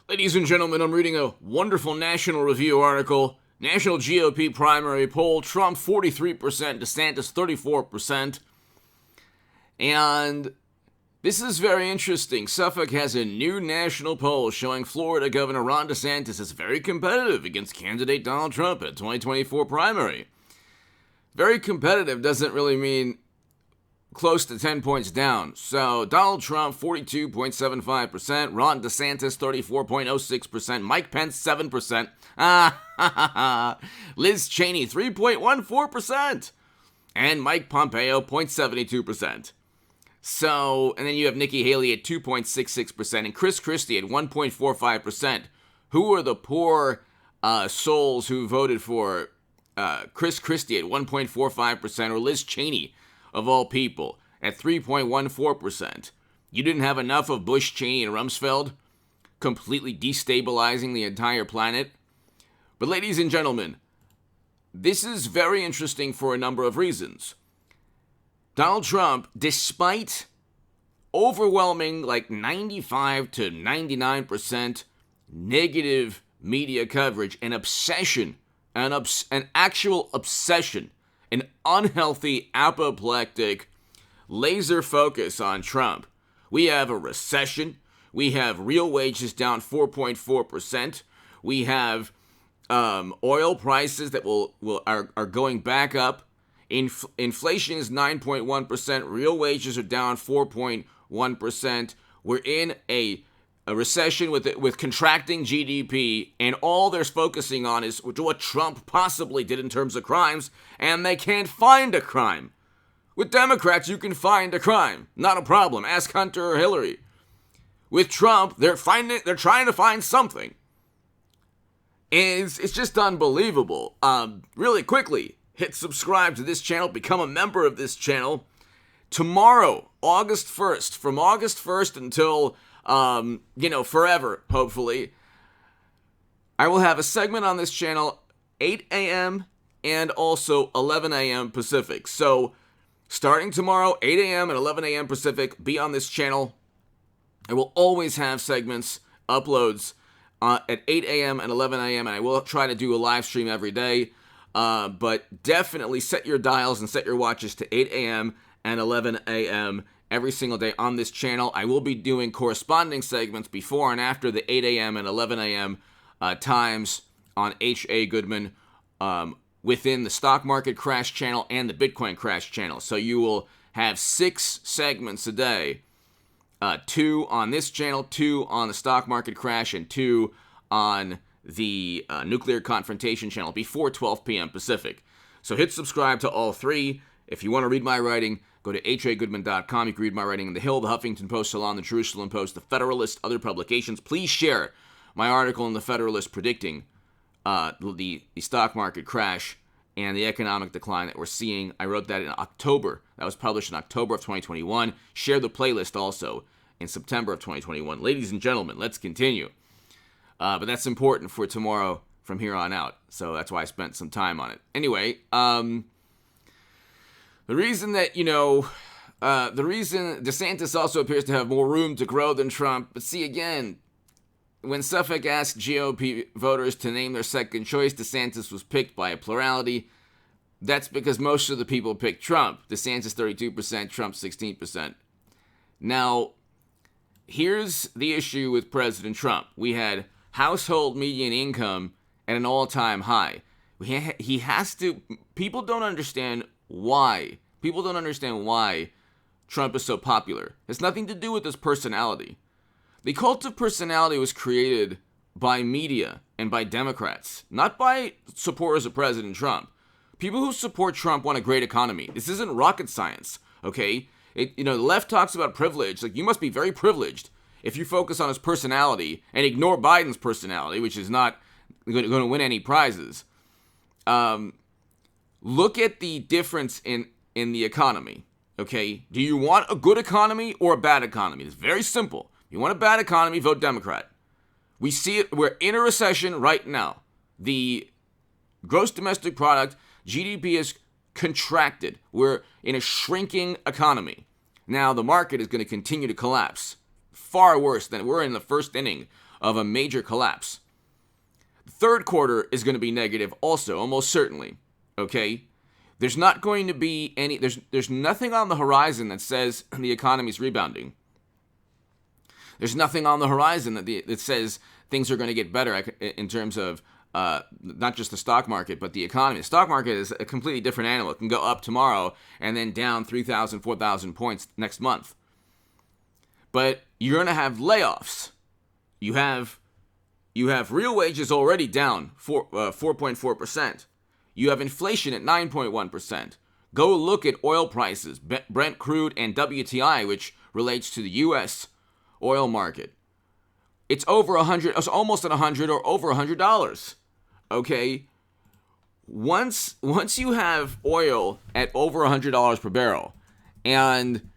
Ladies and gentlemen, I'm reading a wonderful National Review article. National GOP primary poll, Trump 43%, DeSantis 34%. And this is very interesting. Suffolk has a new national poll showing Florida Governor Ron DeSantis is very competitive against candidate Donald Trump at 2024 primary. Very competitive doesn't really mean close to 10 points down. So Donald Trump, 42.75%. Ron DeSantis, 34.06%. Mike Pence, 7%. Liz Cheney, 3.14%. And Mike Pompeo, 0.72%. So, and then you have Nikki Haley at 2.66% and Chris Christie at 1.45%. Who are the poor souls who voted for Chris Christie at 1.45% or Liz Cheney, of all people, at 3.14%? You didn't have enough of Bush, Cheney, and Rumsfeld completely destabilizing the entire planet? But ladies and gentlemen, this is very interesting for a number of reasons. Donald Trump, despite overwhelming like 95 to 99% negative media coverage, an obsession, an actual obsession, an unhealthy, apoplectic, laser focus on Trump. We have a recession. We have real wages down 4.4%. We have oil prices that are going back up. Inflation is 9.1%. Real wages are down 4.1%. We're in a recession with contracting GDP, and all they're focusing on is what Trump possibly did in terms of crimes, and they can't find a crime. With Democrats, you can find a crime. Not a problem. Ask Hunter or Hillary. With Trump, they're trying to find something. And it's just unbelievable. Really quickly, hit subscribe to this channel, become a member of this channel. Tomorrow, August 1st, from August 1st until, forever, hopefully, I will have a segment on this channel, 8 a.m. and also 11 a.m. Pacific. So, starting tomorrow, 8 a.m. and 11 a.m. Pacific, be on this channel. I will always have segments, uploads at 8 a.m. and 11 a.m. and I will try to do a live stream every day. But definitely set your dials and set your watches to 8 a.m. and 11 a.m. every single day on this channel. I will be doing corresponding segments before and after the 8 a.m. and 11 a.m. Times on H.A. Goodman within the stock market crash channel and the Bitcoin crash channel. So you will have 6 segments a day, 2 on this channel, 2 on the stock market crash, and 2 on the nuclear confrontation channel before 12 p.m. Pacific. So hit subscribe to all 3. If you want to read my writing, go to hagoodman.com. You can read my writing in The Hill, The Huffington Post, Salon, The Jerusalem Post, The Federalist, other publications. Please share my article in The Federalist predicting the stock market crash and the economic decline that we're seeing. I wrote that in October. That was published in October of 2021. Share the playlist also in September of 2021. Ladies and gentlemen, let's continue. But that's important for tomorrow from here on out. So that's why I spent some time on it. Anyway, the reason DeSantis also appears to have more room to grow than Trump. But see, again, when Suffolk asked GOP voters to name their second choice, DeSantis was picked by a plurality. That's because most of the people picked Trump. DeSantis 32%, Trump 16%. Now, here's the issue with President Trump. We had household median income at an all-time high. He has to. People don't understand why. People don't understand why Trump is so popular. It has nothing to do with his personality. The cult of personality was created by media and by Democrats, not by supporters of President Trump. People who support Trump want a great economy. This isn't rocket science, okay? The left talks about privilege. Like, you must be very privileged if you focus on his personality and ignore Biden's personality, which is not going to win any prizes. Look at the difference in the economy, okay? Do you want a good economy or a bad economy? It's very simple. If you want a bad economy, vote Democrat. We see it. We're in a recession right now. The gross domestic product, GDP, is contracted. We're in a shrinking economy. Now, the market is going to continue to collapse. Far worse than we're in the first inning of a major collapse. The third quarter is going to be negative also, almost certainly. Okay? There's not going to be any, there's nothing on the horizon that says the economy's rebounding. There's nothing on the horizon that says things are going to get better in terms of not just the stock market, but the economy. The stock market is a completely different animal. It can go up tomorrow and then down 3,000, 4,000 points next month. But you're going to have layoffs. You have real wages already down 4.4%. You have inflation at 9.1%. Go look at oil prices, Brent crude and WTI, which relates to the U.S. oil market. It's over 100, it's almost at 100 or over $100. Okay? Once you have oil at over $100 per barrel, and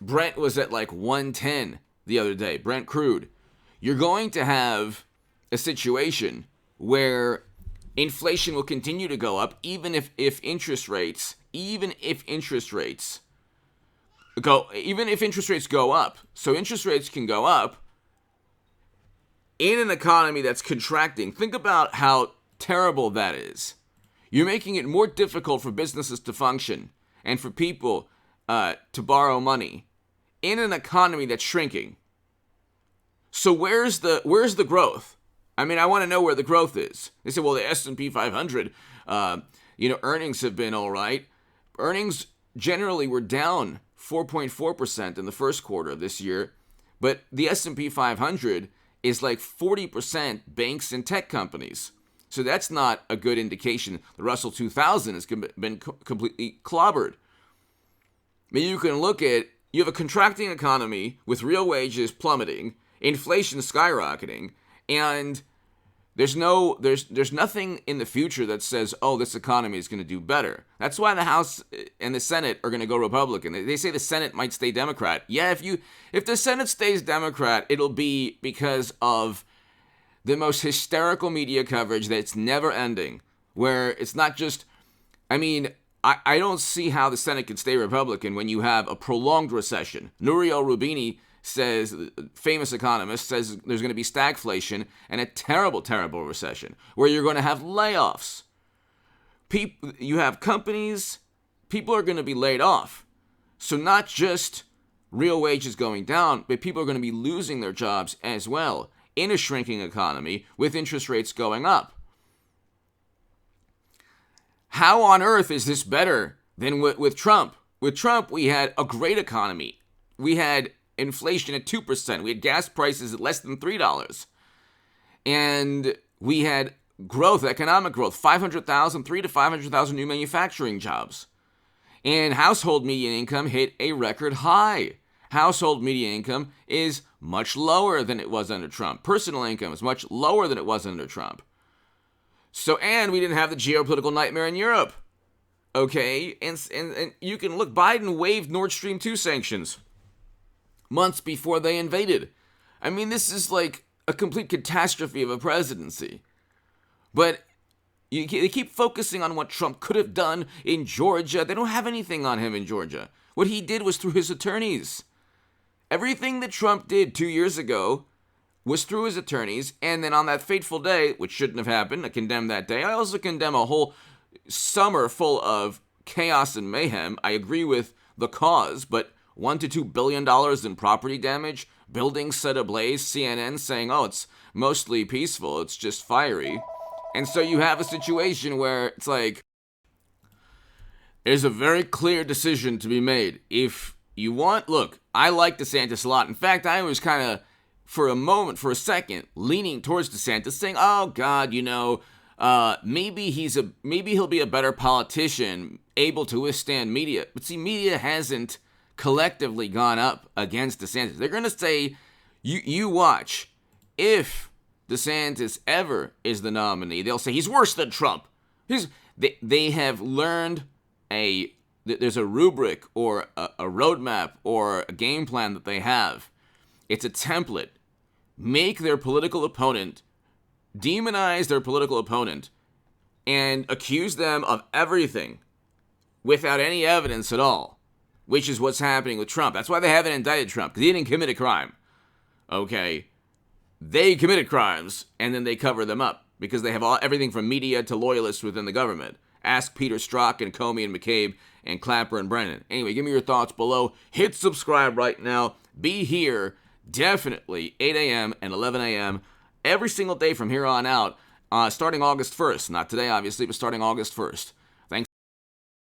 Brent was at like 110 the other day, Brent crude, you're going to have a situation where inflation will continue to go up, even if interest rates go up. So interest rates can go up in an economy that's contracting. Think about how terrible that is. You're making it more difficult for businesses to function and for people to borrow money in an economy that's shrinking. So where's the growth? I mean, I want to know where the growth is. They say, well, the S&P 500, earnings have been all right. Earnings generally were down 4.4% in the first quarter of this year, but the S&P 500 is like 40% banks and tech companies. So that's not a good indication. The Russell 2000 has been completely clobbered. I mean, you have a contracting economy with real wages plummeting, inflation skyrocketing, and there's nothing in the future that says, oh, this economy is going to do better. That's why the House and the Senate are going to go Republican. They say the Senate might stay Democrat. Yeah, if the Senate stays Democrat, it'll be because of the most hysterical media coverage that's never ending, where it's not just, I don't see how the Senate can stay Republican when you have a prolonged recession. Nouriel Roubini says, famous economist, says there's going to be stagflation and a terrible, terrible recession where you're going to have layoffs. You have companies, people are going to be laid off. So not just real wages going down, but people are going to be losing their jobs as well in a shrinking economy with interest rates going up. How on earth is this better than with Trump? With Trump, we had a great economy. We had inflation at 2%. We had gas prices at less than $3. And we had growth, economic growth, 300,000 to 500,000 new manufacturing jobs. And household median income hit a record high. Household median income is much lower than it was under Trump. Personal income is much lower than it was under Trump. So, and we didn't have the geopolitical nightmare in Europe. Okay, and you can look, Biden waived Nord Stream 2 sanctions months before they invaded. I mean, this is like a complete catastrophe of a presidency. But they keep focusing on what Trump could have done in Georgia. They don't have anything on him in Georgia. What he did was through his attorneys. Everything that Trump did 2 years ago was through his attorneys, and then on that fateful day, which shouldn't have happened, I condemn that day. I also condemn a whole summer full of chaos and mayhem. I agree with the cause, but $1 to $2 billion in property damage, buildings set ablaze, CNN saying, oh, it's mostly peaceful, it's just fiery. And so you have a situation where it's like, there's a very clear decision to be made. If you want, look, I like DeSantis a lot. In fact, I was kind of, for a second, leaning towards DeSantis, saying, oh, God, maybe he'll be a better politician, able to withstand media. But see, media hasn't collectively gone up against DeSantis. They're going to say, you watch, if DeSantis ever is the nominee, they'll say he's worse than Trump. They have learned there's a rubric or a roadmap or a game plan that they have. It's a template. Make their political opponent, demonize their political opponent, and accuse them of everything without any evidence at all, which is what's happening with Trump. That's why they haven't indicted Trump, because he didn't commit a crime. Okay? they committed crimes, and then they cover them up because they have everything from media to loyalists within the government. Ask Peter Strzok and Comey and McCabe and Clapper and Brennan. Anyway, give me your thoughts below. Hit subscribe right now. Be here definitely 8 a.m. and 11 a.m. every single day from here on out, starting August 1st. Not today, obviously, but starting August 1st.